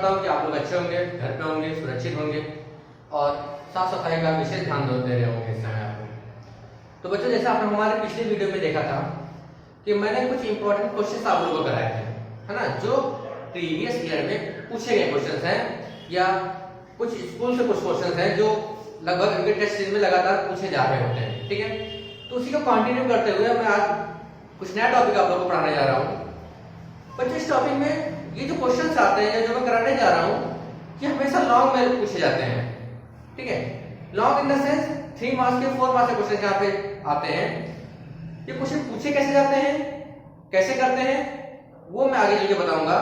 करता हूँ कि आप लोग अच्छे होंगे, घर पे होंगे, सुरक्षित होंगे और साफ सफाई का विशेष ध्यान दे रहे होंगे इस समय आपको। तो बच्चों, जैसे आपने हमारे पिछले वीडियो में देखा था कि मैंने कुछ इंपॉर्टेंट क्वेश्चन आप लोगों को कराए थे, है ना, जो प्रीवियस ईयर में पूछे गए क्वेश्चन हैं या कुछ स्कूल से कुछ क्वेश्चन हैं जो लगभग इनके टेस्ट सीरीज में लगातार पूछे जा रहे होते हैं। ठीक है, तो उसी को कंटिन्यू करते हुए मैं आज कुछ नया टॉपिक आप लोगों को पढ़ाने जा रहा हूँ। बच्चों, इस टॉपिक में ये जो क्वेश्चंस आते हैं जो मैं कराने जा रहा हूँ कि हमेशा लॉन्ग में पूछे जाते हैं। ठीक है, long in the sense 3 marks के 4 मार्क्स के क्वेश्चन यहाँ पे आते हैं। ये क्वेश्चन पूछे कैसे जाते हैं, कैसे करते हैं, वो मैं आगे चलकर बताऊंगा।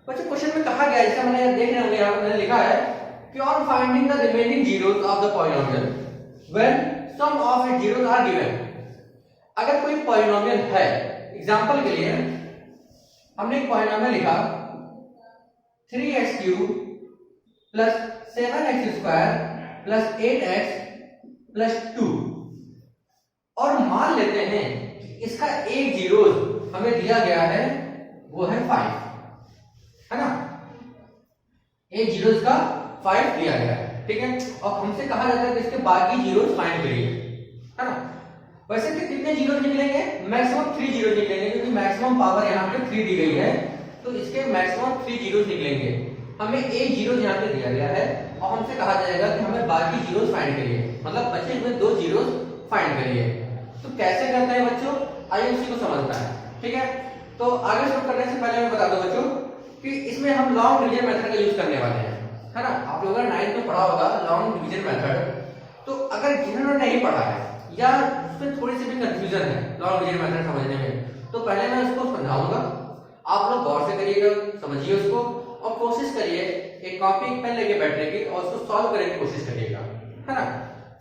बच्चों, क्वेश्चन में कहा गया है, जैसे मैंने देख रहे होंगे यहाँ पर मैंने लिखा है कि on finding the remaining zeros of the polynomial when some of its zeros are given. अगर कोई पॉलिनोमियल है, एग्जांपल के लिए हमने एक पॉलिनोमियल लिखा 3x³ plus 7x² plus 8x plus 2 और मान लेते हैं कि इसका एक जीरो हमें दिया गया है, वो है 5, है ना, एक जीरो इसका 5 दिया गया है। ठीक है, और हमसे कहा जाता है कि इसके बाकी जीरोस फाइंड करिए, है ना। वैसे कि कितने जीरो निकलेंगे, मैक्सिमम 3 जीरो निकलेंगे, क्योंकि मैक्सिमम पावर यहाँ पे 3 दी गई है, तो इसके मैक्सिमम 3 जीरो निकलेंगे। हमें एक जीरो यहाँ पे दिया गया है और हमसे कहा जाएगा कि हमें बाकी जीरोस फाइंड करिए, मतलब बचे हुए 2 जीरोस फाइंड करिए। तो कैसे करते हैं बच्चों, आइए उसी को समझना है। ठीक है, तो आगे शुरू करने से पहले मैं बता दूं बच्चों कि इसमें हम लॉन्ग डिवीजन मेथड का यूज करने वाले हैं, है ना। आप लोगों ने 9th में पढ़ा होगा लॉन्ग डिवीजन मेथड। तो अगर जिन्होंने नहीं पढ़ा है या उसमें थोड़ी सी भी कंफ्यूजन है लॉन्ग डिवीजन मेथड समझने में, तो पहले मैं उसको समझाऊंगा, आप लोग गौर से करिएगा, समझिए उसको और कोशिश करिए एक कॉपी पेन लेके बैठने की और उसको सॉल्व करने की कोशिश करिएगा, है ना।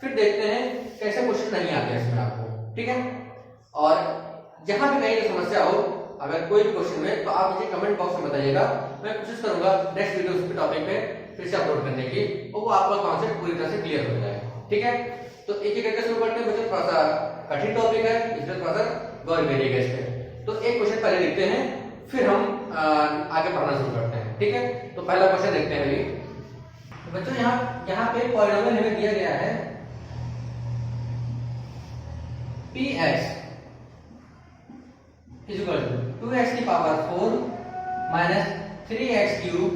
फिर देखते हैं कैसे क्वेश्चन नहीं आते हैं इसमें आपको। ठीक है, और जहां भी कहीं समस्या हो, अगर कोई भी क्वेश्चन में, तो आप मुझे कमेंट बॉक्स में बताइएगा। मैं कोशिश करूंगा नेक्स्ट वीडियो उस टॉपिक पे फिर से अपलोड करने की और वो आपका कॉन्सेप्ट पूरी तरह से क्लियर हो जाए। ठीक है, तो एक एक करके शुरू करते हैं बच्चों। थोड़ा सा कठिन टॉपिक है, इसलिए थोड़ा सा गौर करिएगा इस पे। तो एक क्वेश्चन पहले देखते हैं, फिर हम आगे पढ़ना शुरू करते हैं। ठीक है, तो पहला क्वेश्चन देखते हैं अभी बच्चों। यहाँ पे पॉलिनोमियल हमें दिया गया है px इक्वल टू 2x की power 4 minus 3x³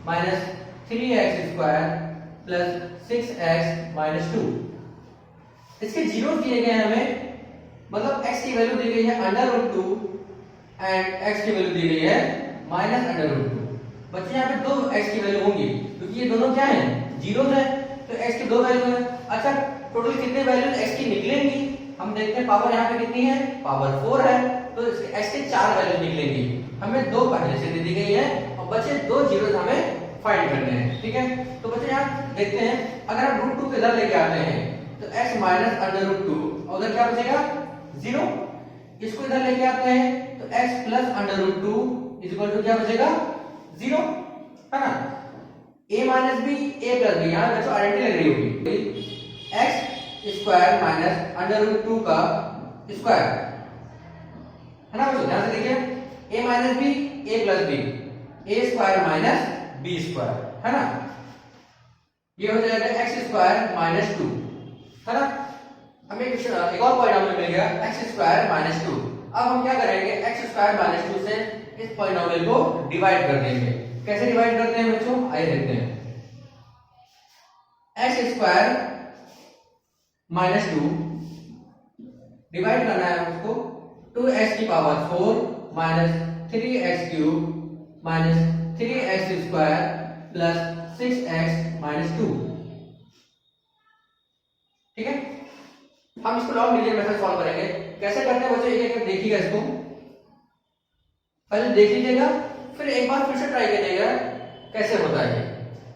minus 3x² plus 6x minus 2। इसके जीरो दिए गए हैं हमें, मतलब x की वैल्यू दी गई है √2 एंड x की वैल्यू दी गई है माइनस √2। बच्चे यहाँ पे 2 x की वैल्यू होंगी क्योंकि ये दोनों क्या हैं, जीरो हैं, तो x की 2 वैल्यू है। अच्छा, टोटल कितने वैल्यू x की निकलेंगी, हम देखते हैं पावर यहाँ पे कितनी है, पावर 4 है, तो इसके x के 4 वैल्यू निकलेंगी। हमें 2 पहले से दे दी गई है और बचे 2 जीरो हमें फाइंड करने हैं। ठीक है, तो बच्चे यहाँ देखते हैं, अगर हम √2 को इधर लेके आते हैं तो x माइनस √2 और उधर क्या बचेगा, 0। इसको इधर लेके आते हैं तो x प्लस √2 इक्वल टू क्या बचेगा, 0, है ना। a minus b a plus b, यहाँ बच्चों आइडेंटिटी लग रही होगी, x स्क्वायर माइनस √2 का स्क्वायर, है ना बच्चों। ध्यान से देखिए, a minus b a plus b, a square minus b square, है ना। ये हो जाएगा x स्क्वायर माइनस 2, है ना। हमें एक और पॉलिनोमियल मिल गया x स्क्वायर माइनस 2। अब हम क्या करेंगे, x स्क्वायर माइनस 2 से इस पॉलिनोमियल को डिवाइड कर देंगे। कैसे डिवाइड करते हैं बच्चों, आइए देखते हैं। x स्क्वायर माइनस 2 डिवाइड करना है उसको 2x की power 4 minus 3x³ minus 3x² plus 6x minus 2। ठीक है, हम इसको लॉन्ग डिवीजन मेथड सॉल्व करेंगे। कैसे करते हैं बच्चों, एक एक देखिएगा, इसको पहले देख लीजिएगा, फिर एक बार फिर से ट्राई करिएगा कैसे होता है।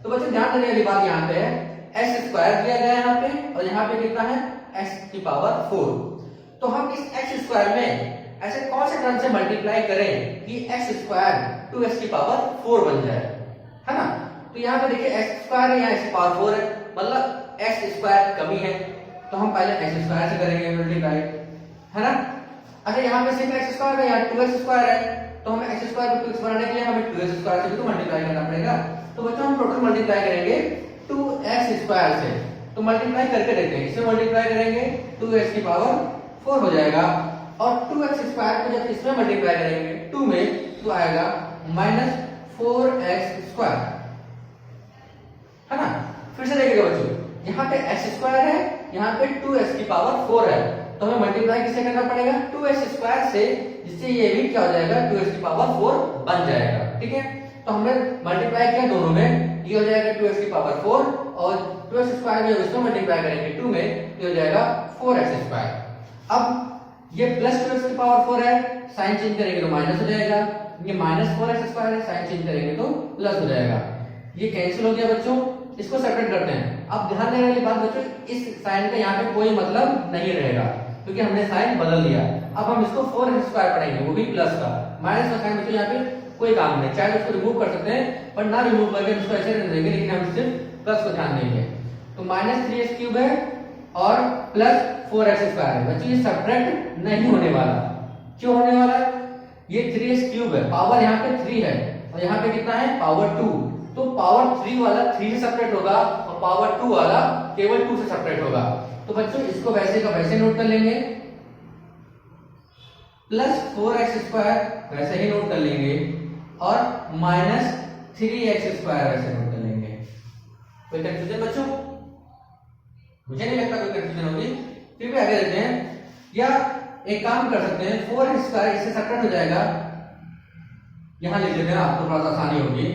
तो बच्चों ध्यान देने वाली बात यहाँ पे है, x स्क्वायर दिया गया है यहाँ पे और यहाँ पे कितना है, x की पावर 4। तो हम इस x स्क्वायर में ऐसे कौन से टर्म से मल्टीप्लाई करें कि x स्क्वायर 2x की पावर 4 बन जाए, है ना। तो यहाँ पे देखिए x स्क्वायर है, यहाँ x की पावर 4 है, मतलब x स्क्वायर कमी है, तो हम पहले x स्क्वायर से करेंगे मल्टीप्लाई, है ना। अच्छा, यहाँ पे सिर्फ x स्क्वायर है, यहाँ 2x स्क्वायर है, तो हमें x स्क्वायर को 2x बनाने के लिए हमें 2x स्क्वायर से भी तो मल्टीप्लाई करना पड़ेगा। तो बच्चों हम टोटल मल्टीप्लाई करेंगे 2x स्क्वायर से, तो मल्टीप्लाई करके देखते हैं। इसे मल्टीप्लाई करेंगे 2x की पावर 4 हो जाएगा, और 2x स्क्वायर को जब इसमें मल्टीप्लाई करेंगे 2 में तो आएगा -4x स्क्वायर, है ना। फिर से देखिएगा बच्चों, यहाँ पे x स्क्वायर है, यहाँ पे 2x की पावर 4 है, तो हमें मल्टीप्लाई किससे करना पड़ेगा 2x स्क्वायर से, जिससे ये भी क्या हो जाएगा 2x की पावर 4 बन जाएगा। ठीक है, तो हमने मल्टीप्लाई किया दोनों में, ये हो जाएगा 2x की पावर 4, और 2x स्क्वायर जब इसमें मल्टीप्लाई करेंगे 2 में ये हो जाएगा 4x स्क्वायर। अब ये प्लस 2x की पावर 4 है, साइन चेंज करेंगे तो माइनस हो जाएगा, ये -4x स्क्वायर है, साइन चेंज करेंगे तो प्लस हो जाएगा। ये कैंसिल हो गया बच्चों, इसको सेपरेट करते हैं। अब ध्यान देने वाली बात बच्चों, इस साइन का यहाँ पे कोई मतलब नहीं रहेगा, क्योंकि हमने साइन बदल दिया। अब हम इसको 4x स्क्वायर पढ़ेंगे, वो भी प्लस का। माइनस का साइन बच्चों यहाँ पे कोई काम नहीं, चाहे उसको रिमूव कर सकते हैं, पर ना रिमूव करके उसको ऐसे रहने देंगे, लेकिन हम सिर्फ प्लस को ध्यान देंगे। तो -3x क्यूब है और प्लस 4x स्क्वायर है। बच्चों ये सब्ट्रैक्ट नहीं होने वाला, क्यों होने वाला है? ये 3x क्यूब है, पावर यहाँ पे 3 है, और यहाँ पे कितना है पावर 2, तो पावर 3 वाला 3 से सेपरेट होगा, और पावर 2 वाला केवल 2 से सेपरेट होगा। तो बच्चों इसको वैसे का वैसे नोट कर लेंगे, प्लस 4x स्क्वायर वैसे ही नोट कर लेंगे, और -3x स्क्वायर वैसे नोट कर लेंगे। कोई कंफ्यूजन बच्चों? मुझे नहीं लगता कोई कंफ्यूजन होगी। फिर भी आगे देखते हैं, या एक काम कर सकते हैं, 4x स्क्वायर इससे सेपरेट हो जाएगा, यहां लिख लेते हैं, आपको थोड़ा सा आसानी होगी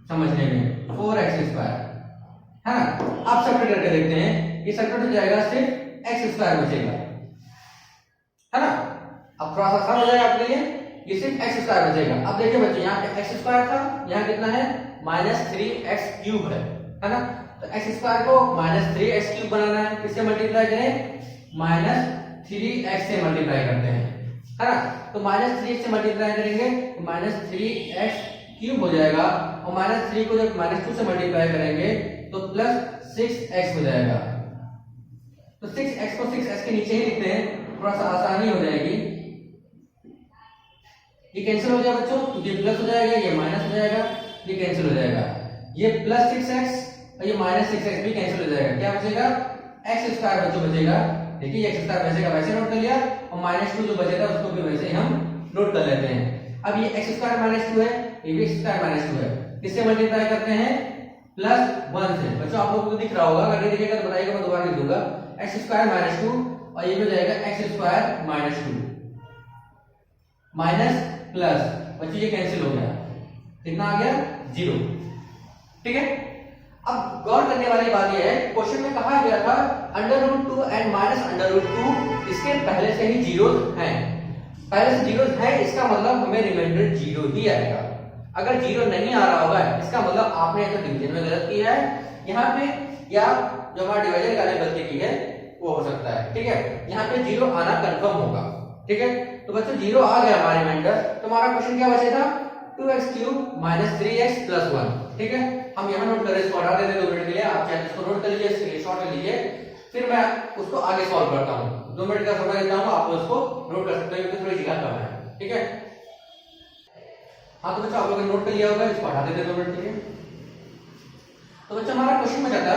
समझने में। 4x स्क्वायर है ना, आप सेपरेट करके देखते हैं, ये सेपरेट हो जाएगा, सिर्फ x स्क्वायर बचेगा, है ना। अब थोड़ा सा आसान हो जाएगा आपके लिए, ये सिर्फ x स्क्वायर बचेगा। अब देखिए बच्चों, यहाँ पे x स्क्वायर था, यहाँ कितना है -3x क्यूब है ना। तो x स्क्वायर को -3x क्यूब बनाना है, किससे मल्टीप्लाई करें -3x से मल्टीप्लाई करते हैं, है ना। तो -3x से मल्टीप्लाई करेंगे तो -3x क्यूब हो जाएगा, और -3 को जब -2 से मल्टीप्लाई करेंगे तो +6x हो जाएगा। तो 6x को 6x के नीचे ही लिखते हैं, थोड़ा सा आसानी हो जाएगी। ये कैंसिल हो जाएगा बच्चों, तो ये प्लस हो जाएगा, ये माइनस हो जाएगा, ये कैंसिल हो जाएगा। ये +6x और ये -6x भी कैंसिल हो जाएगा। क्या बचेगा x स्क्वायर बच्चों बचेगा। देखिए x स्क्वायर वैसे का वैसे नोट कर लिया, और -2 जो बचेगा उसको भी वैसे ही हम नोट कर लेते हैं। अब ये x स्क्वायर -2 है, ये भी x स्क्वायर -2 है, किससे मल्टीप्लाई करते हैं +1 से। बच्चों आप लोगों को दिख रहा होगा, अगर नहीं दिखेगा तो बताइएगा, मैं दोबारा लिख दूंगा। x स्क्वायर -2 और ये हो जाएगा x स्क्वायर -2 माइनस प्लस, बच्चों ये कैंसिल हो गया, कितना आ गया 0। ठीक है, अब गौर करने वाली बात यह है, क्वेश्चन में कहा गया था √2 एंड -√2 इसके पहले से ही जीरोस हैं, पहले से जीरोस हैं, इसका मतलब हमें रिमाइंडर 0 ही आएगा। अगर 0 नहीं आ रहा होगा इसका मतलब आपने तो डिवीजन में गलत किया है यहाँ पे, या जो हमारा डिवीजन का गलती की है वो हो सकता है। ठीक है, यहाँ पे 0 आना कंफर्म होगा। ठीक है, तो बच्चों 0 आ गया हमारे रिमाइंडर, तो हमारा क्वेश्चन क्या बचा था 2x क्यूब -3x + 1। ठीक है, हम यहाँ नोट कर रहे हैं, इसको हटा देते हैं 2 मिनट के लिए, आप चाहे इसको नोट कर लीजिए, स्क्रीनशॉट ले लीजिए, फिर मैं उसको आगे सॉल्व करता हूँ। 2 मिनट का समय देता हूँ, आप उसको नोट कर सकते हो क्योंकि थोड़ी जगह कम है। ठीक है, हाँ तो बच्चों आप लोगों ने नोट कर लिया होगा, इसको हटा देते हैं 2 मिनट के लिए। तो बच्चों हमारा क्वेश्चन में जाता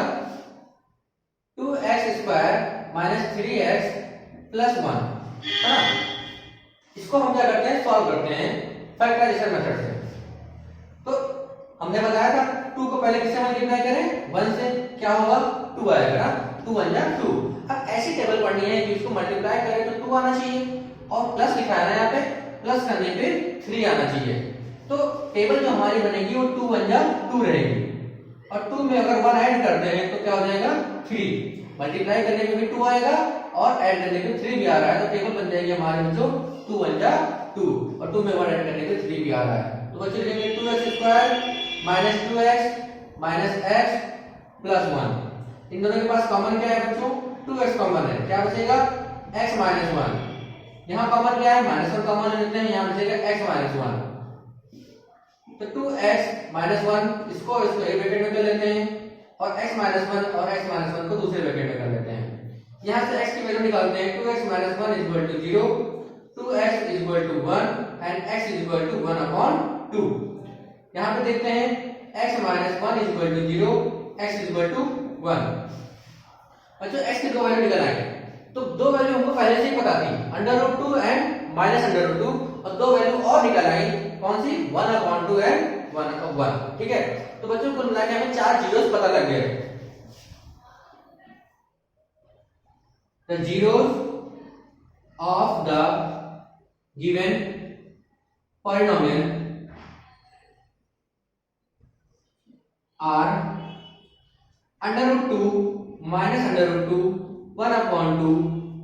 2x स्क्वायर -3x + 1, है ना। इसको हम क्या करते हैं, सॉल्व करते हैं फैक्टराइजेशन मेथड से। तो हमने बताया था 2 को पहले किससे मल्टीप्लाई करें 1 से, क्या होगा 2 आएगा ना, 2 1 जा 2। अब ऐसी टेबल पढ़नी है कि इसको मल्टीप्लाई करें तो 2 आना चाहिए, और प्लस लिखा है ना यहाँ पे, प्लस करने पे 3 आना चाहिए। तो टेबल जो हमारी बनेगी वो 2 1 जा 2 रहेगी, और 2 में अगर 1 ऐड करते हैं तो क्या हो जाएगा 3। मल्टीप्लाई करने पे भी 2 आएगा और ऐड करने पे 3 भी आ रहा है, तो टेबल बन जाएगी हमारे बच्चों 2 1 जा 2, और 2 में 1 ऐड करने पे 3 भी आ रहा है। तो बच्चों लिखेंगे 2x स्क्वायर -2x -x + 1। इन दोनों के पास कॉमन क्या है बच्चों 2x कॉमन है, क्या बचेगा x - 1। यहाँ कॉमन क्या है -1 कॉमन लेते हैं, यहाँ बचेगा x - 1। तो 2x - 1 इसको एक ब्रैकेट में कर लेते हैं, और x - 1 और x - 1 को दूसरे ब्रैकेट में कर लेते हैं। यहाँ से x की वैल्यू निकालते हैं, 2x - 1 = 0, 2x is equal to 1 and x is equal to 1/2। यहाँ पे देखते हैं x minus 1 is equal to 0, x is equal to 1। बच्चों x की दो वैल्यू निकल आएंगे, तो दो वैल्यू हमको पहले से ही पता थी, √2 एंड -√2, और दो वैल्यू और निकल आई, कौन सी? 1/2 एंड 1/1। ठीक है, तो बच्चों कुल मिला के हमें 4 जीरोस पता लग गए। The zeros of the given polynomial are √2, -√2, 1/2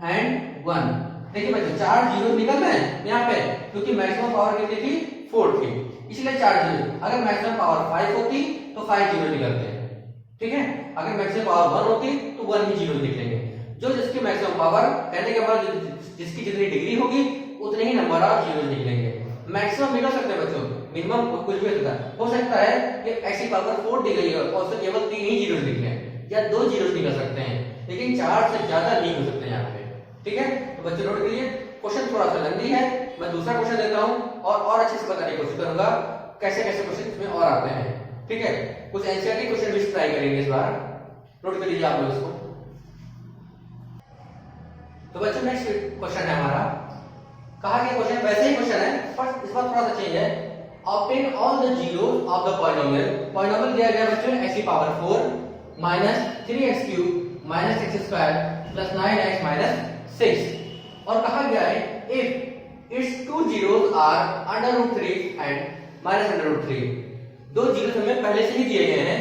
and 1। देखिए बच्चों 4 जीरो निकल रहे हैं यहाँ पे, क्योंकि मैक्सिमम पावर कितनी थी? 4 थी, इसलिए 4 जीरो। अगर मैक्सिमम पावर 5 होती तो 5 जीरो निकलते हैं। ठीक है, अगर मैक्सिमम पावर 1 होती तो 1 ही जीरो निकलेंगे। जो जिसकी मैक्सिमम पावर, कहने के बाद जिसकी जितनी डिग्री होगी उतने ही नंबर ऑफ जीरो निकलेंगे। मैक्सिमम निकल सकते हैं बच्चों, मिनिमम कुछ भी हो सकता है कि ऐसी पावर 4 दी गई है और उससे केवल 3 ही जीरो निकले या 2 जीरो निकल सकते हैं, लेकिन 4 से ज्यादा नहीं हो सकते यहाँ पे। ठीक है, तो बच्चों नोट करिए, क्वेश्चन थोड़ा सा लंबी है, मैं दूसरा क्वेश्चन देता हूँ और अच्छे से बताने की कोशिश करूंगा कैसे कैसे क्वेश्चन इसमें और आते हैं। ठीक है, कुछ एनसीईआरटी क्वेश्चन भी ट्राई करेंगे इस बार, नोट कर लीजिए आप लोग इसको। तो बच्चों नेक्स्ट क्वेश्चन है हमारा, कहा गया क्वेश्चन वैसे ही क्वेश्चन है पर इस बार थोड़ा सा चेंज है। Obtain all the zeros of the polynomial. Polynomial दिया गया बच्चों x की पावर 4 -3x³ -x² + 9x 6, और कहा गया है if its two zeros are √3 and -√3। दो जीरोस हमें पहले से ही दिए गए हैं,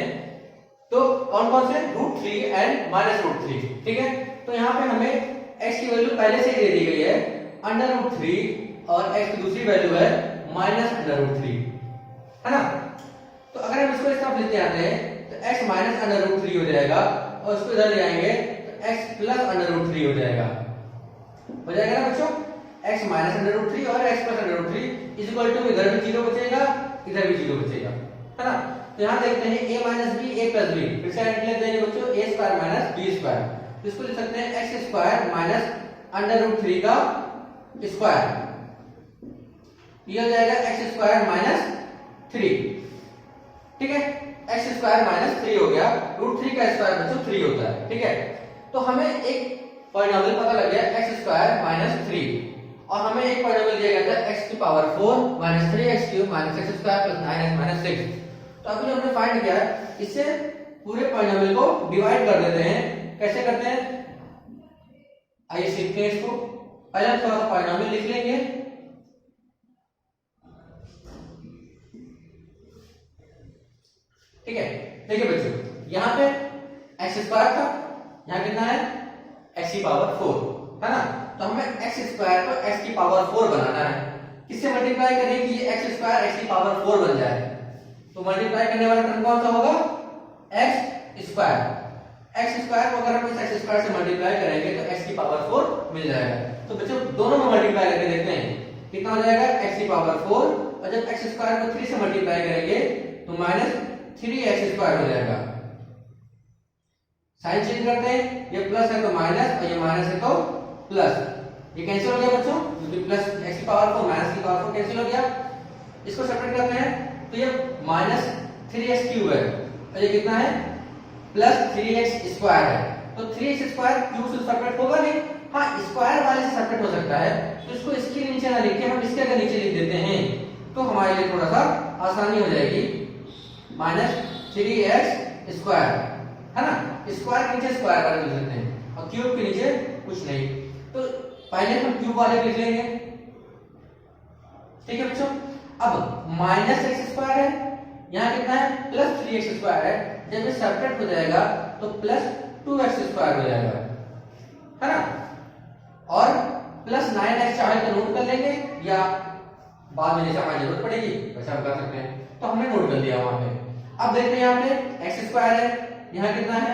तो कौन कौन से? √3 एंड -√3। ठीक है, तो यहाँ पे हमें x की वैल्यू पहले से ही दे दी गई है √3 और x की दूसरी वैल्यू है -√3, है ना। तो अगर हम इसको इस तरफ लेते आते हैं तो x -√3 हो जाएगा, और इसको इधर ले आएंगे तो x +√3 हो जाएगा। हो जाएगा ना बच्चों, x -√3 और x +√3 इज इक्वल टू, इधर भी 0 बचेगा इधर भी 0 बचेगा, है ना। तो यहाँ देखते हैं a - b a + b, फिर से निकले देंगे बच्चों a² - b², इसको लिख सकते हैं x² -√3 का स्क्वायर, ये हो जाएगा x² - 3। ठीक है, x² - 3 हो गया, √3 का स्क्वायर बच्चों 3 होता है। ठीक है, तो हमें एक पॉलिनोमियल पता लग गया x² - 3, और हमें एक पॉलिनोमियल दिया गया था x की पावर 4 -3x³ -x² + 9x 6। तो अभी हमने फाइंड किया, इससे पूरे पॉलिनोमियल को डिवाइड कर देते हैं। कैसे करते हैं आइए सीखते हैं इसको। पहले हम थोड़ा सा पॉलिनोमियल लिख लेंगे। ठीक है, देखिए बच्चों यहाँ पे x² था, यहाँ कितना है? x की पावर 4, है ना। तो हमें x² को x की पावर 4 बनाना है। किससे मल्टीप्लाई करें कि ये x² x की पावर 4 बन जाए? तो मल्टीप्लाई करने वाला टर्म कौन सा होगा? x²। x² को अगर हम इस x² से मल्टीप्लाई करेंगे तो x की पावर 4 मिल जाएगा। तो बच्चों दोनों में मल्टीप्लाई करके देखते हैं कितना हो जाएगा, x की पावर 4, और जब x² को 3 से मल्टीप्लाई करेंगे तो -3x² हो जाएगा। साइन चेंज करते हैं, ये प्लस है तो माइनस और ये माइनस है तो प्लस, ये कैंसिल हो गया बच्चों, क्योंकि प्लस x की पावर 4 माइनस की पावर 4 कैंसिल हो गया। इसको सेपरेट करते हैं तो ये -3x³ है, और ये कितना है? +3x² है। तो 3x² क्यूब से सेपरेट होगा नहीं, हाँ स्क्वायर वाले से सेपरेट हो सकता है, तो इसको इसके नीचे ना लिख के हम इसके अगर नीचे लिख देते हैं तो हमारे लिए थोड़ा सा आसानी हो जाएगी। -3x², है ना, स्क्वायर के नीचे स्क्वायर वाले लिख देते हैं और क्यूब के नीचे कुछ नहीं। तो पहले हम क्यूब वाले लिख लेंगे। ठीक है बच्चों, अब -x² है, यहाँ कितना है? +3x² है, जब ये सेपरेट हो जाएगा तो +2x² हो जाएगा, है ना। और +9x चाहे तो नोट कर लेंगे या बाद में जैसे हमारी जरूरत पड़ेगी वैसे हम कर सकते हैं, तो हमने नोट कर लिया वहां पे। अब देखते हैं यहाँ पे x² है, यहाँ कितना है?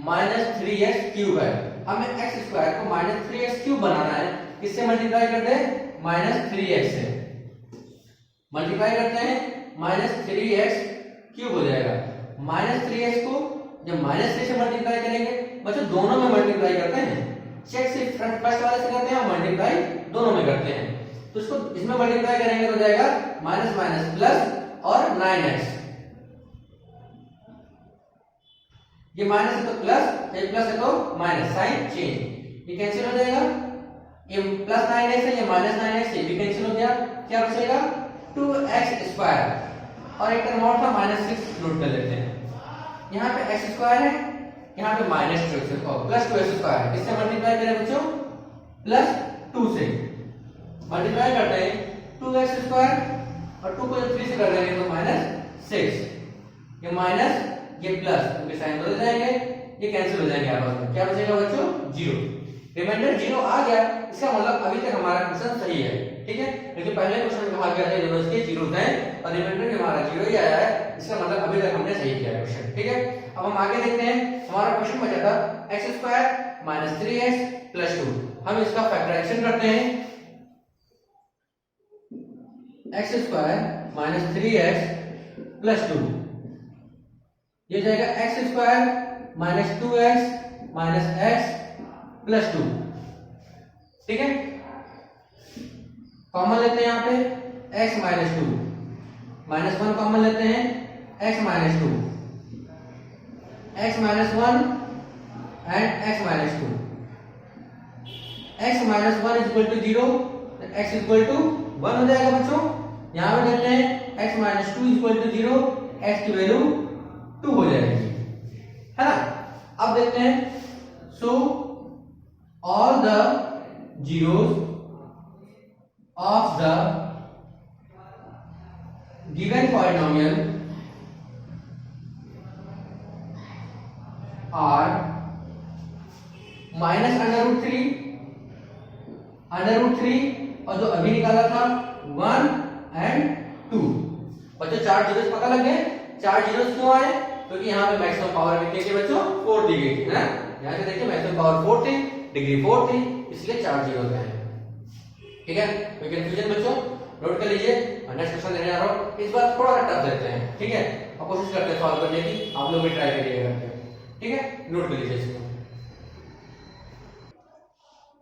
-3x³ है। हमें x² को -3x³ बनाना है, किससे मल्टीप्लाई कर दे? -3x से मल्टीप्लाई करते हैं, -3x³ हो जाएगा। -3x को जब -3 से मल्टीप्लाई करेंगे, बच्चों दोनों में मल्टीप्लाई करते हैं, चेक से फर्स्ट वाले से करते हैं और मल्टीप्लाई दोनों में करते हैं। तो इसको इसमें मल्टीप्लाई करेंगे तो हो जाएगा माइनस माइनस प्लस और 9x, ये माइनस है तो प्लस, ये प्लस है तो माइनस, साइन चेंज, ये कैंसिल हो जाएगा, ये प्लस 9x है, ये माइनस 9x, ये भी कैंसिल हो गया, क्या बचेगा 2x स्क्वायर, और एक टर्म और था माइनस 6 नोट कर लेते हैं। यहाँ पे x स्क्वायर है, यहाँ पे माइनस 2x और प्लस 2x स्क्वायर है, इससे मल्टीप्लाई करें बच्चों प्लस 2 से मल्टीप्लाई करते हैं 2x स्क्वायर और 2 को जब 3 से कर देंगे तो माइनस 6, ये माइनस ये प्लस, क्योंकि साइन बदल जाएंगे, ये कैंसिल हो जाएंगे आपस में, क्या बचेगा बच्चों 0, रिमाइंडर 0 आ गया, इसका मतलब अभी तक हमारा क्वेश्चन सही है, ठीक है। लेकिन पहले क्वेश्चन में कहा गया था दोनों के जीरोस हैं और रिमाइंडर में हमारा 0 ही आया है, इसका मतलब अभी तक हमने सही किया है क्वेश्चन, ठीक है। अब हम आगे देखते हैं, हमारा क्वेश्चन बचा था x square minus 3x plus 2, हम इसका फैक्टराइजेशन करते हैं, x square minus 3x plus 2, ये जाएगा x square minus 2x minus x plus 2, ठीक है। कॉमन लेते हैं यहाँ पे x माइनस 2, माइनस 1 कॉमन लेते हैं, x minus 2, x minus 1 and x minus 2, x minus 1 is equal to 0, x is equal to 1 हो जाएगा बच्चों। यहाँ पे लेते हैं x minus 2 is equal to 0, x की वैल्यू 2 हो जाएगी, है ना। अब देखते हैं, so all the zeros of the given polynomial are minus under root three और जो अभी निकाला था 1 एंड 2। बच्चों 4 जीरोस पता लग गए, 4 जीरोस क्यों आए, क्योंकि यहाँ पे मैक्सिमम पावर कितनी थी बच्चों 4 दी गई थी, है ना। यहाँ से देखिए मैक्सिमम पावर 4 थी, डिग्री 4 थी, इसलिए 4 जीरोस हैं, ठीक है। कोई कंफ्यूजन बच्चों, नोट कर लीजिए। नेक्स्ट क्वेश्चन देने जा रहा हूँ, इस बार थोड़ा सा टफ देते हैं, ठीक है, और कोशिश करते हैं सॉल्व करने की, आप लोग भी ट्राई करिएगा, ठीक है। नोट कर लीजिए इसको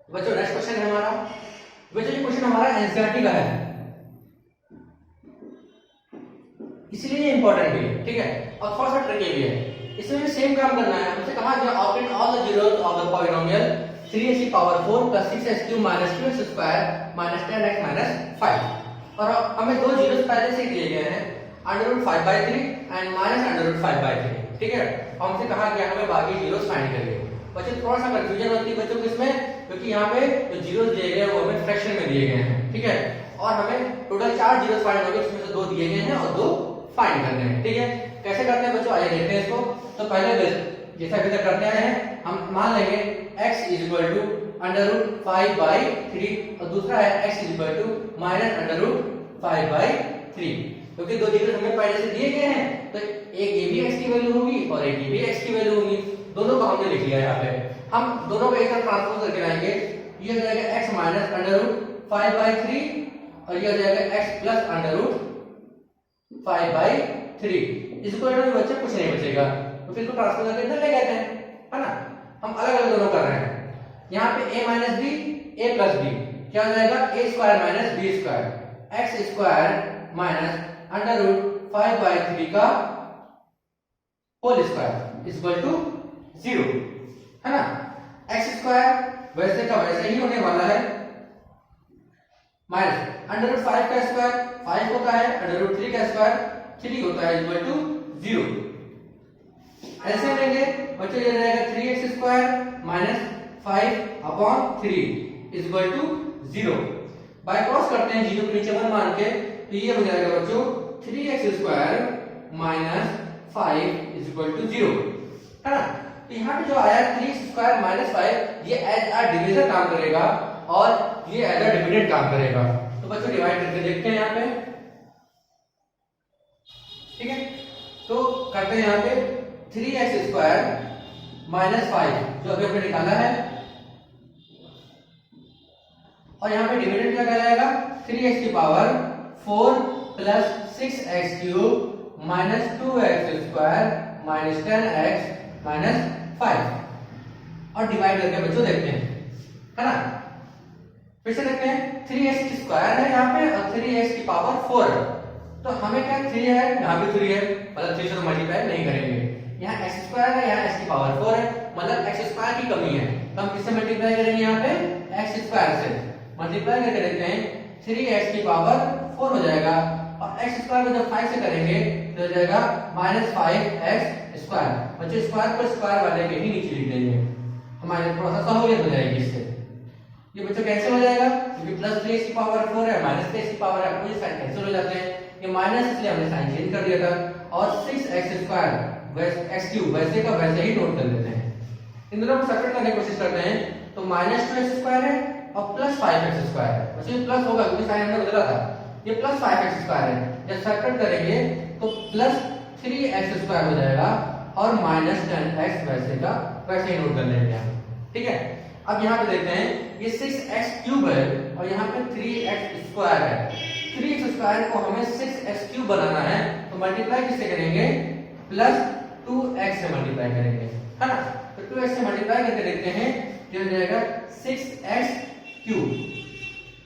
बच्चों। नेक्स्ट क्वेश्चन है हमारा, बच्चों ये क्वेश्चन हमारा एनसीईआरटी का है, इसलिए ये इंपॉर्टेंट भी है, ठीक है, और थोड़ा सा ट्रिकी भी है। इसमें भी सेम काम करना है, हमसे कहा गया operate all the zeros of the polynomial 3x की power 4 plus 6x cube minus 2x square minus 10x minus 5, और हमें दो जीरोस पहले से ही दिए गए हैं, √5/3 एंड माइनस √5/3, ठीक है। हमसे कहा गया हमें बाकी जीरोस फाइंड करिए। बच्चों थोड़ा सा कंफ्यूजन होती है बच्चों को इसमें, क्योंकि यहाँ पे जो जीरोस दिए गए हैं वो हमें फ्रैक्शन में दिए गए हैं, ठीक है, और हमें टोटल 4 जीरोस फाइंड होंगे, इसमें से 2 दिए गए हैं और 2 फाइंड करने हैं, ठीक है। कैसे करते हैं बच्चों, आइए देखते हैं इसको। तो पहले जैसा अभी तक करते आए हैं, हम मान लेंगे x इज इक्वल टू √5/3 और दूसरा है x is equal to minus √5/3, क्योंकि दो जीरोस हमें पहले से दिए गए हैं, तो एक ये भी x की वैल्यू होगी और एक ये भी x की वैल्यू होगी, दोनों को हमने लिख लिया यहाँ पे। हम दोनों को एक साथ ट्रांसपोज करके लाएंगे, ये हो जाएगा x माइनस √5/3 और ये हो जाएगा x प्लस √5/3 इस इक्वल टू बच्चे कुछ नहीं बचेगा, तो फिर इसको ट्रांसपोज करके इधर ले गए हैं, है ना। हम अलग अलग दोनों कर रहे हैं, यहाँ पे a minus b a plus b क्या हो जाएगा, a square minus b square, x square minus √5/3 का whole square is equal to 0, है ना। x स्क्वायर वैसे का वैसे ही होने वाला है, माइनस √5 का स्क्वायर 5 होता है, √3 का स्क्वायर 3 होता है, इक्वल टू 0। ऐसे लेंगे बच्चों, ये रहेगा 3x square minus 5/3 is equal to 0। By cross करते हैं 0 के नीचे 1 मान के, तो ये हो जाएगा बच्चों 3x square minus 5 is equal to 0, है ना। तो यहाँ पे जो आया 3x स्क्वायर माइनस 5, ये एज अ डिविजन काम करेगा और ये एज अ डिविडेंड काम करेगा। तो बच्चों डिवाइड करके देखते हैं यहाँ पे, ठीक है। तो करते हैं यहाँ पे 3x स्क्वायर माइनस 5 जो अभी हमने निकाला है, और यहाँ पे डिविडेंड क्या कहलाएगा, 3x की power 4 plus 6x cube minus 2x square minus 10x minus 5, और डिवाइड करके बच्चों देखते हैं, है ना। फिर से देखते हैं 3x स्क्वायर है यहाँ पे और 3x की पावर 4 है, तो हमें क्या 3 है, यहाँ भी 3 है, मतलब 3 से तो मल्टीप्लाई नहीं करेंगे। यहाँ x स्क्वायर है, यहाँ x की पावर 4 है, मतलब x स्क्वायर की कमी है, तो हम किससे मल्टीप्लाई करेंगे, यहाँ पे x स्क्वायर से मल्टीप्लाई करके देखते हैं 3x की पावर 4 हो जाएगा, और x स्क्वायर को जब 5 से करेंगे तो हो जाएगा -5x स्क्वायर। बच्चों स्क्वायर को स्क्वायर वाले के ही नीचे लिख देंगे, हमारे थोड़ा सा सहूलियत हो जाएगी इससे। ये बच्चों कैंसिल हो जाएगा क्योंकि प्लस 3x की पावर 4 है, माइनस 3x की पावर है, अपोजिट साइड कैंसिल हो जाते हैं, ये माइनस इसलिए हमने साइन चेंज कर दिया था, और 6x स्क्वायर वैसे x क्यूब वैसे का वैसे ही नोट कर लेते हैं। इन दोनों को सेपरेट करने की कोशिश करते हैं, तो -2x स्क्वायर है और प्लस 5x स्क्वायर है, वैसे ये प्लस होगा क्योंकि साइन हमने बदला था, ये प्लस 5x स्क्वायर है, जब सेपरेट करेंगे तो प्लस 3x स्क्वायर हो जाएगा और -10x वैसे का वैसे ही नोट कर लेंगे हम, ठीक है। अब यहाँ पे देखते हैं ये 6x क्यूब है और यहाँ पे 3x स्क्वायर है, 3x स्क्वायर को हमें 6x क्यूब बनाना है, तो मल्टीप्लाई किससे करेंगे, प्लस 2x से मल्टीप्लाई करेंगे, है ना। तो 2x से मल्टीप्लाई करके देखते हैं, ये हो जाएगा 6x क्यूब,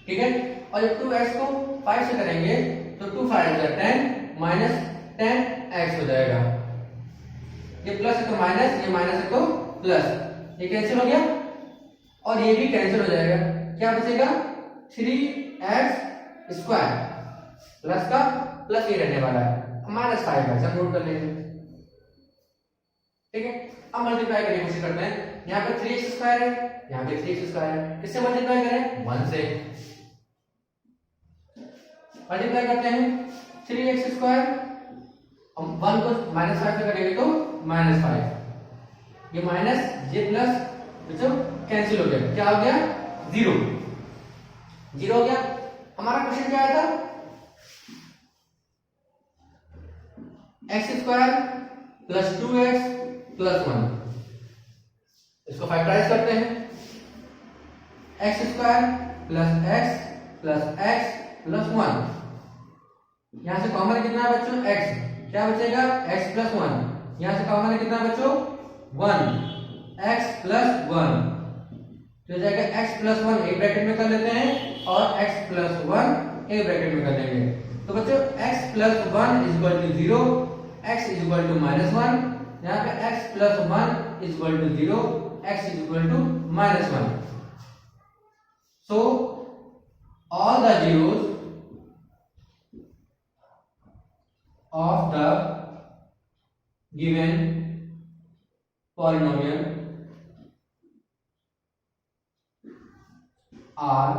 ठीक है। और जब 2x को 5 से करेंगे तो 2 5 10 माइनस 10x हो जाएगा, ये प्लस है तो माइनस, ये माइनस है तो प्लस, ये कैंसिल हो गया और ये भी कैंसिल हो जाएगा, क्या बचेगा 3x स्क्वायर प्लस का प्लस ये रहने वाला है, -5 है, सब नोट कर लेंगे, ठीक है। अब मल्टीप्लाई करने की कोशिश करते हैं, यहाँ पे 3x स्क्वायर है, यहाँ पे 3x स्क्वायर है, किससे मल्टीप्लाई करें, 1 से मल्टीप्लाई करते हैं, 3x स्क्वायर हम 1 को -5 से करेंगे तो -5, ये माइनस ये प्लस बच्चों कैंसिल हो गया, क्या हो गया 0 0 हो गया। हमारा क्वेश्चन क्या आया था, x square plus 2x plus 1, इसको फैक्टराइज करते हैं, x square plus x plus x plus 1, यहां से कॉमन कितना है बच्चों x, क्या बचेगा x प्लस 1, यहां से कॉमन कितना बच्चों 1, x प्लस 1, तो जाएगा x प्लस 1 एक ब्रैकेट में कर लेते हैं और x प्लस 1 एक ब्रैकेट में कर लेंगे, तो बच्चों x plus 1 is equal to 0, x is equal to -1, यहाँ पे x plus 1 is equal to 0, x is equal to -1, so all the zeros of the given polynomial are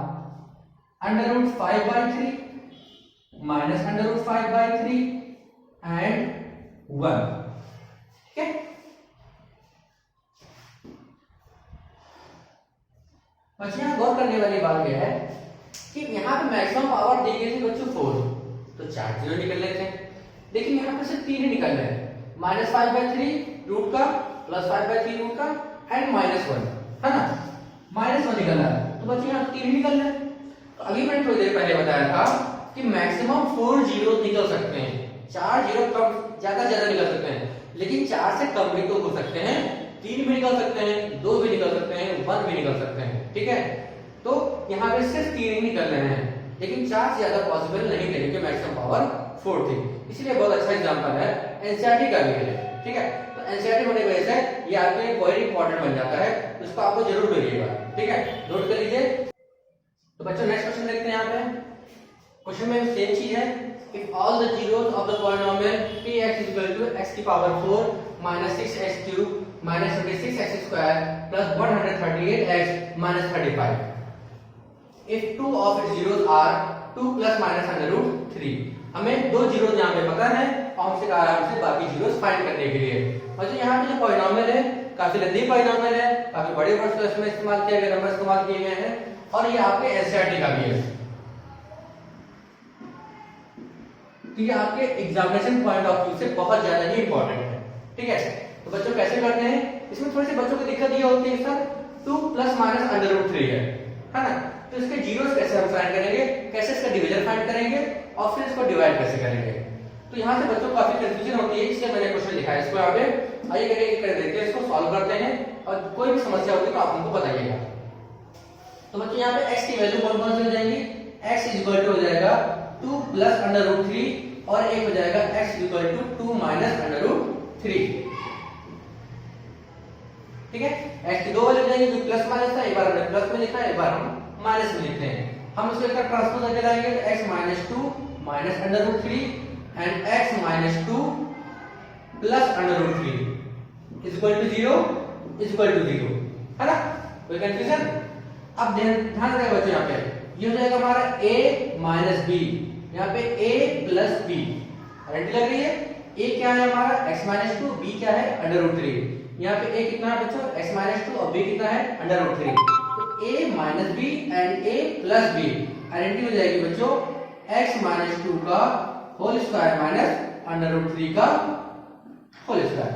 under root 5 by 3, minus under root 5 by 3 and 1, ठीक है। बच्चों यहाँ गौर करने वाली बात यह है कि यहाँ पे मैक्सिमम पावर दी गई थी बच्चों 4, तो 4 जीरो निकल लेते हैं, लेकिन यहाँ पे सिर्फ 3 ही निकल रहे हैं, -5/3 रूट का प्लस 5/3 रूट का एंड -1, है ना, -1 निकल रहा है, तो बच्चों यहाँ 3 ही निकल रहे हैं। तो अभी मैंने थोड़ी देर पहले बताया था कि मैक्सिमम 4 जीरो निकल सकते हैं, 4 जीरो कम ज्यादा निकल सकते हैं, लेकिन 4 से कम भी तो हो सकते हैं, 3 भी निकल सकते हैं, 2 भी निकल सकते हैं, 1 भी निकल सकते हैं, ठीक है। तो यहाँ पे सिर्फ 3 ही निकल रहे हैं, लेकिन 4 से ज्यादा पॉसिबल नहीं है क्योंकि मैक्सिमम पावर 4 थी, इसलिए बहुत अच्छा एग्जांपल है, एनसीईआरटी का भी है, ठीक है। तो एनसीईआरटी होने की वजह से ये आपके लिए बहुत इंपॉर्टेंट बन जाता है, उसको आपको जरूर करिएगा, ठीक है, नोट कर लीजिए। तो बच्चों नेक्स्ट क्वेश्चन देखते हैं, यहाँ पे क्वेश्चन में सेम चीज है, if all the zeros of the polynomial px is equal to x की power 4 minus 6x cube minus 26x square plus 138x minus 35, if two of its zeros are 2 plus minus under root 3, हमें दो zeros यहाँ पे पता है और हमसे कहा है हमसे बाकी जीरोस फाइंड करने के लिए। मतलब यहाँ पे जो पॉलिनोमियल है काफी लंबी पॉलिनोमियल है, काफी बड़े वर्ड्स का इसमें इस्तेमाल किया गया, नंबर इस्तेमाल किए गए हैं, और ये आपके एनसीईआरटी का भी है, तो ये आपके एग्जामिनेशन पॉइंट ऑफ व्यू से बहुत ज्यादा ही इंपॉर्टेंट है, ठीक है। तो बच्चों कैसे करते हैं, इसमें थोड़ी सी बच्चों को दिक्कत ये होती है sir 2 plus minus under root 3 है ना, तो इसके जीरोस कैसे हम फाइंड करेंगे, कैसे इसका डिवीजन फाइंड करेंगे और फिर इसको डिवाइड कैसे करेंगे, तो यहाँ से बच्चों को काफी कंफ्यूजन होती है, इसलिए मैंने क्वेश्चन लिखा है इसको यहाँ पे। आइए करके कर देते हैं, इसको सॉल्व करते हैं और कोई भी समस्या होगी तो आप हमको बताइएगा। तो बच्चों यहाँ पे x की वैल्यू कौन कौन सी हो जाएंगी, x इक्वल टू हो जाएगा 2 प्लस अंडर रूट 3 और एक हो जाएगा x equal to 2 minus under root 3। ठीक है, x की दो वैल्यू हो जाएंगी, जो प्लस माइनस था, एक बार हमने प्लस में लिखा है, एक बार हम माइनस में लिखते हैं। हम इसको एक ट्रांसपोज करके लाएंगे तो x minus 2 minus under root 3 and x minus 2 plus under root 3 equal to 0 equal to 0, है ना, कोई कंफ्यूजन? अब ध्यान रखिए बच्चों, यहाँ पे ये हो जाएगा हमारा a माइनस b, यहाँ पे a प्लस b, गारंटी लग रही है। a क्या है हमारा x माइनस 2, b क्या है अंडर रूट 3। यहाँ पे a कितना है बच्चों, x माइनस 2 और b कितना है अंडर रूट 3। तो a minus b and a plus b identity हो जाएगी बच्चों x माइनस 2 का whole square minus under root 3 का whole square.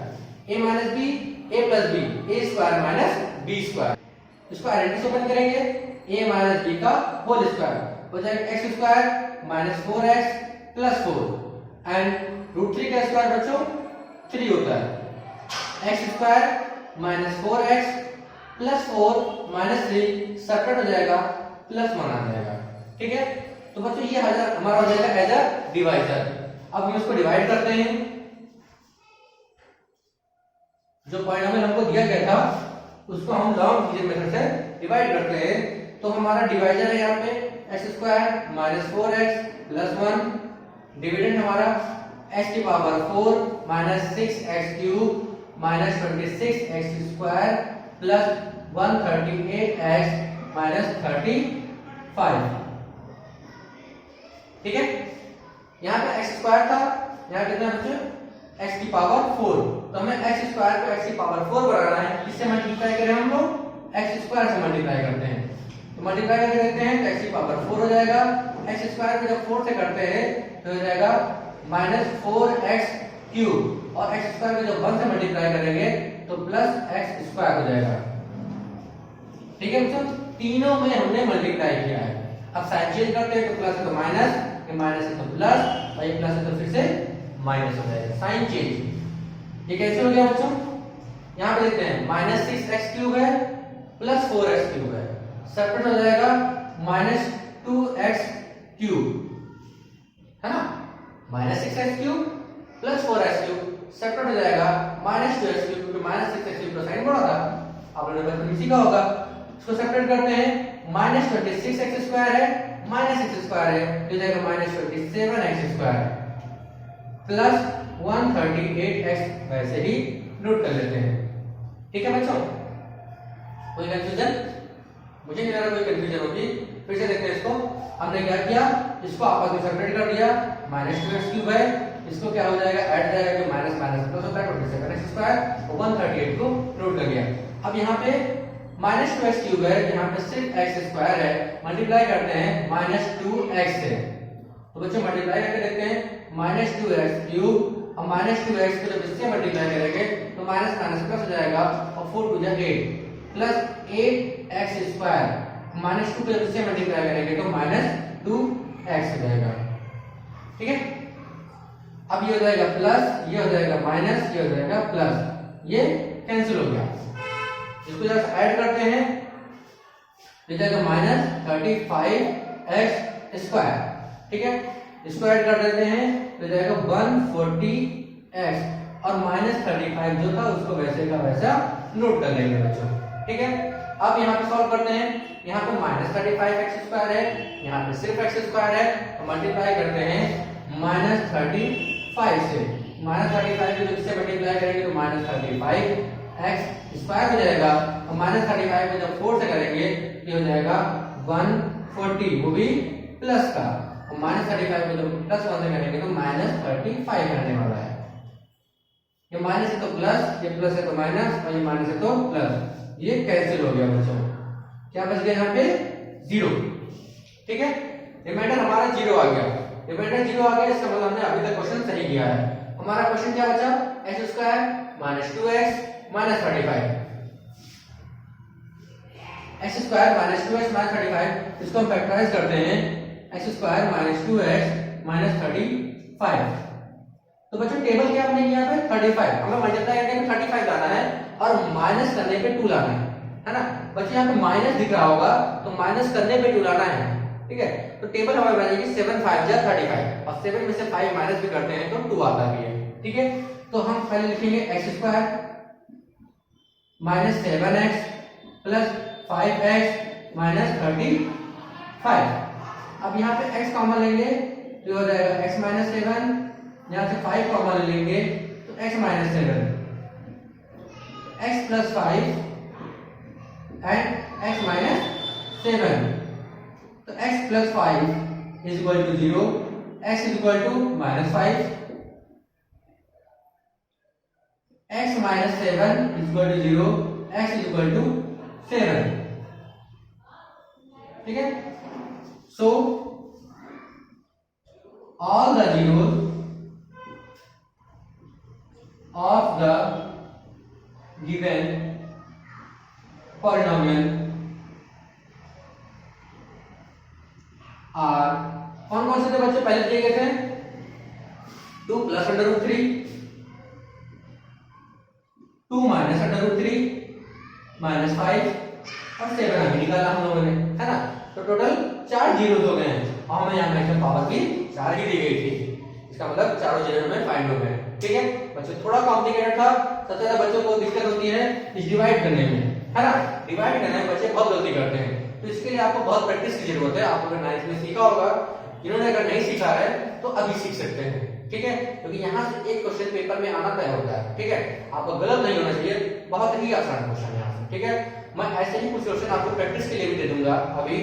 a minus b a plus b a square minus b square, इसको identity से open करेंगे, a minus b का whole square हो जाएगा x square minus 4x plus 4 and root 3 का square बच्चों 3 होता है, x square minus 4x plus 4 minus 3 separate हो जाएगा, प्लस 1 आ जाएगा। ठीक है, तो बच्चों ये हमारा हो जाएगा एज अ डिवाइजर। अब हम इसको डिवाइड करते हैं, जो पॉलिनोमियल हमको दिया गया था उसको हम लॉन्ग डिजिट मेथड से डिवाइड करते हैं। तो हमारा डिवाइजर है यहाँ पे x square minus 4x plus 1, dividend हमारा x की power 4 minus 6x cube minus 26x square plus 138x minus 35। ठीक है, यहाँ पे x स्क्वायर था, यहाँ कितना बच्चों x की पावर 4, तो हमें x स्क्वायर को x की पावर 4 बनाना है। किससे मल्टीप्लाई करें हम लोग, x स्क्वायर से मल्टीप्लाई करते हैं, तो मल्टीप्लाई करके देखते हैं तो x की पावर 4 हो जाएगा। x स्क्वायर को जब 4 से करते हैं तो हो जाएगा माइनस 4x क्यूब और x स्क्वायर को जब 1 से मल्टीप्लाई करेंगे तो प्लस x स्क्वायर हो जाएगा। ठीक है बच्चों, तीनों में हमने मल्टीप्लाई किया है। अब साइन चेंज करते हैं तो प्लस है तो माइनस, ये माइनस है तो प्लस और ये प्लस है तो फिर से माइनस हो जाएगा, साइन चेंज। ये कैसे हो गया बच्चों, यहाँ पे देखते हैं माइनस 6x क्यूब है प्लस 4x क्यूब है, सेपरेट हो जाएगा माइनस 2x क्यूब, है ना, minus 6x cube plus 4x cube separate हो जाएगा माइनस 2x क्यूब, क्योंकि माइनस 6x क्यूब का साइन बड़ा था, आप लोगों ने बचपन में सीखा होगा। इसको सेपरेट करते हैं, माइनस 26x स्क्वायर है माइनस x स्क्वायर है, हो जाएगा minus 27x square plus 138x, वैसे ही नोट कर लेते हैं। ठीक है बच्चों, कोई कंफ्यूजन? मुझे नहीं लग रहा कोई कंफ्यूजन होगी। फिर से देखते हैं इसको, हमने क्या किया, इसको आपस में सेपरेट कर दिया, माइनस 2x क्यूब है, इसको क्या हो जाएगा, ऐड जाएगा कि माइनस माइनस प्लस होता है 27x स्क्वायर और 138 को नोट कर लिया। अब यहाँ पे माइनस 2x क्यूब है, यहाँ पे सिर्फ x स्क्वायर है, मल्टीप्लाई करते हैं माइनस 2x से, तो बच्चों मल्टीप्लाई करके देखते हैं माइनस 2x क्यूब और माइनस 2x को जब इससे मल्टीप्लाई करेंगे तो माइनस माइनस प्लस हो जाएगा और 4 टू जा 8 प्लस 8x स्क्वायर माइनस 2 को जब इससे मल्टीप्लाई करेंगे तो माइनस 2x हो जाएगा। ठीक है, अब ये हो जाएगा प्लस, ये हो जाएगा माइनस, ये हो जाएगा प्लस, ये कैंसिल हो गया। इसको जब ऐड करते हैं ये जाएगा माइनस 35x स्क्वायर। ठीक है, इसको ऐड कर देते हैं तो जाएगा 140x और माइनस 35 जो था उसको वैसे का वैसा नोट कर लेंगे बच्चों। ठीक है, अब यहाँ पे सॉल्व करते हैं, यहाँ पे माइनस 35x स्क्वायर है, यहाँ पे सिर्फ x स्क्वायर है, तो मल्टीप्लाई करते हैं माइनस 35 से, माइनस 35 को जब इससे मल्टीप्लाई करेंगे तो माइनस 35x स्क्वायर हो जाएगा और माइनस 35 को जब 4 से करेंगे ये हो जाएगा 140, वो भी प्लस का, और माइनस 35 को जब प्लस 1 से करेंगे तो माइनस 35 रहने वाला है। ये माइनस है तो प्लस, ये प्लस है तो माइनस और ये माइनस है तो प्लस, ये कैंसिल हो गया बच्चों। क्या बच गया यहाँ पे 0। ठीक है, रिमाइंडर हमारा 0 आ गया, रिमाइंडर 0 आ गया, इसका मतलब हमने अभी तक क्वेश्चन सही किया है। हमारा क्वेश्चन क्या बचा, x square minus 2x minus 35, x square minus 2x minus 35, इसको हम फैक्टराइज करते हैं, x square minus 2x minus 35। तो बच्चों टेबल क्या हमने यहाँ पे 35, हमें मल्टीप्लाई करने पे 35 लाना है और माइनस करने पे 2 लाना है। है ना। बच्चे यहाँ पे माइनस दिख रहा होगा तो माइनस करने पे टुलाना है, ठीक है। तो टेबल हमारे बनेगी 7 5 जा 35 और 7 में से 5 माइनस भी करते हैं तो 2 आता है, ठीक है। तो हम पहले लिखेंगे x square minus 7x plus 5x minus 35। अब यहाँ पे x कॉमन लेंगे तो हो जाएगा x माइनस 7, यहाँ से 5 कॉमन लेंगे तो x minus 7, x plus 5 and x minus 7। तो x plus 5 is equal to 0, x is equal to minus 5, x minus 7 is equal to 0, x is equal to 7, ठीक है। सो all the zeros of the given polynomial are कौन कौन से थे बच्चे पहले दिए गए थे? 2 plus under root 3, 2 minus under root 3, minus 5 और 7 अभी निकाला हम लोगों ने, है ना। तो टोटल 4 जीरो हो गए हैं और हमें यहाँ मैक्सिमम पावर की 4 ही दी गई थी। इसका मतलब चारों जीरो में फाइंड हो गए, ठीक है। बच्चों थोड़ा कॉम्प्लिकेटेड था, सबसे ज्यादा बच्चों को दिक्कत होती है इस डिवाइड करने में, है ना। डिवाइड करने में बच्चे बहुत गलती करते हैं, तो इसके लिए आपको बहुत प्रैक्टिस की जरूरत है। आप लोगों ने 9th में सीखा होगा, जिन्होंने अगर नहीं सीखा है तो अभी सीख सकते हैं, ठीक है। क्योंकि यहाँ से एक क्वेश्चन पेपर में आना तय होता है, ठीक है। आपको गलत नहीं होना चाहिए, बहुत ही आसान क्वेश्चन है यहाँ से, ठीक है। मैं ऐसे ही कुछ क्वेश्चन आपको प्रैक्टिस के लिए भी दे दूंगा अभी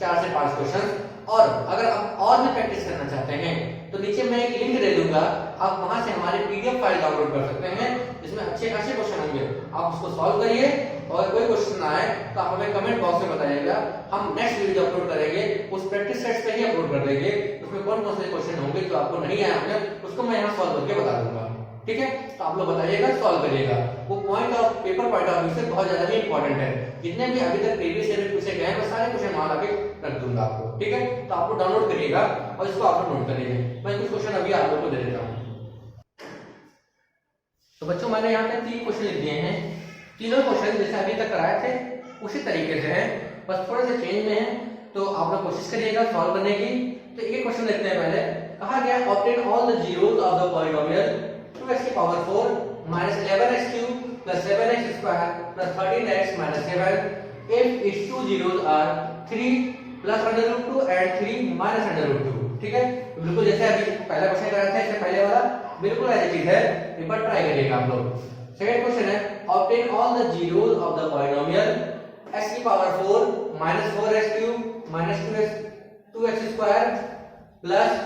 4 से 5 क्वेश्चन। और अगर आप और भी प्रैक्टिस करना चाहते हैं तो नीचे मैं एक लिंक दे दूंगा, आप वहां से हमारी पीडीएफ फाइल डाउनलोड कर सकते हैं जिसमें अच्छे खासे क्वेश्चन होंगे। आप उसको सॉल्व करिए और कोई क्वेश्चन आए तो आप हमें कमेंट बॉक्स में बताइएगा, हम नेक्स्ट वीडियो अपलोड करेंगे उस प्रैक्टिस सेट पे ही अपलोड कर देंगे। उसमें कौन कौन से क्वेश्चन होंगे जो आपको नहीं आए होंगे उसको मैं यहाँ सॉल्व करके बता दूंगा, ठीक है। तो आप लोग बताइएगा, सॉल्व करिएगा। वो point of paper point of view से बहुत ज्यादा ही इंपॉर्टेंट है। जितने भी अभी तक प्रीवियस ईयर में पूछे गए हैं मैं सारे क्वेश्चन वहां लाके रख दूंगा आपको, ठीक है। तो आप लोग डाउनलोड करिएगा और इसको आप लोग नोट करिएगा। मैं कुछ क्वेश्चन अभी आप लोग को दे देता हूँ। तो बच्चों मैंने यहाँ पे 3 क्वेश्चन लिख दिए हैं। तीनों क्वेश्चन जैसे अभी तक कराए थे उसी तरीके से हैं, बस थोड़े से चेंज में है। तो आप लोग कोशिश करिएगा सॉल्व करने की। तो एक क्वेश्चन देखते हैं पहले। कहा गया obtain all the zeros of the polynomial 2x की power 4 minus 11x cube plus 7x square plus 13x minus 7 if its two zeros are 3 plus under root 2 and 3 minus under root 2, ठीक है। तो बिल्कुल जैसे अभी पहला क्वेश्चन कराया था इससे पहले वाला बिल्कुल ऐसी चीज है, एक बार ट्राई करिएगा आप लोग। सेकंड क्वेश्चन है obtain all the zeros of the polynomial x की power 4 minus 4x cube minus 2x square plus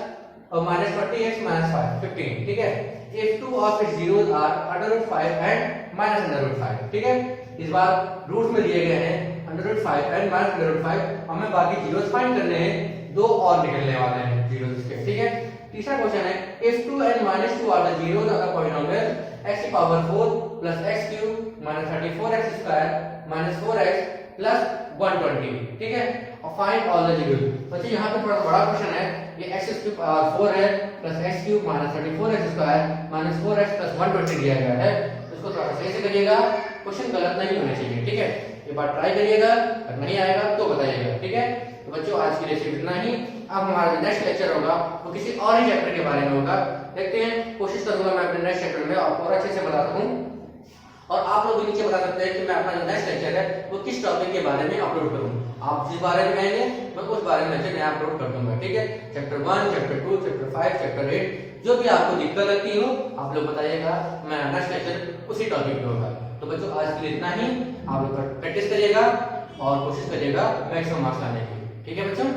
और माइनस 40x माइनस 15, ठीक है। if two of its zeros are under root 5 and minus under root 5, ठीक है। इस बार root में दिए गए हैं under root 5 and minus under root 5, हमें बाकी जीरोस फाइंड करने हैं, 2 और निकलने वाले हैं जीरोस इसके, ठीक है। तीसरा क्वेश्चन है if 2 and minus 2 are the zeros of the polynomial x की power 4 plus x cube minus 34x square minus 4x plus 120, ठीक है। और फाइंड ऑल द जीरोस। बच्चे यहाँ पे थोड़ा बड़ा क्वेश्चन है, ये x की पावर 4 है plus x cube minus 34x square minus 4x plus 120 दिया गया है। इसको थोड़ा सही से करिएगा, क्वेश्चन गलत नहीं होने चाहिए, ठीक है। एक बार ट्राई करिएगा, अगर नहीं आएगा तो बताइएगा, ठीक है। तो बच्चों आज के लिए सिर्फ इतना ही। अब हमारा जो नेक्स्ट लेक्चर होगा वो किसी और ही चैप्टर के बारे में होगा। देखते हैं, कोशिश करूंगा मैं अपने नेक्स्ट चैप्टर में आपको और अच्छे से बता सकूं। और आप लोग भी नीचे बता सकते हैं कि मैं अपना जो नेक्स्ट लेक्चर है वो किस टॉपिक के बारे में अपलोड करूं। आप जिस बारे में कहेंगे मैं उस बारे में लेक्चर नया अपलोड कर दूंगा, ठीक है। चैप्टर 1, चैप्टर 2, चैप्टर 5, चैप्टर 8, जो भी आपको दिक्कत लगती हो आप लोग बताइएगा, मैं नेक्स्ट लेक्चर उसी टॉपिक पे होगा। तो बच्चों आज के लिए इतना ही। आप लोग प्रैक्टिस करिएगा और कोशिश करिएगा मैक्सिमम मार्क्स लाने की, ठीक है बच्चों।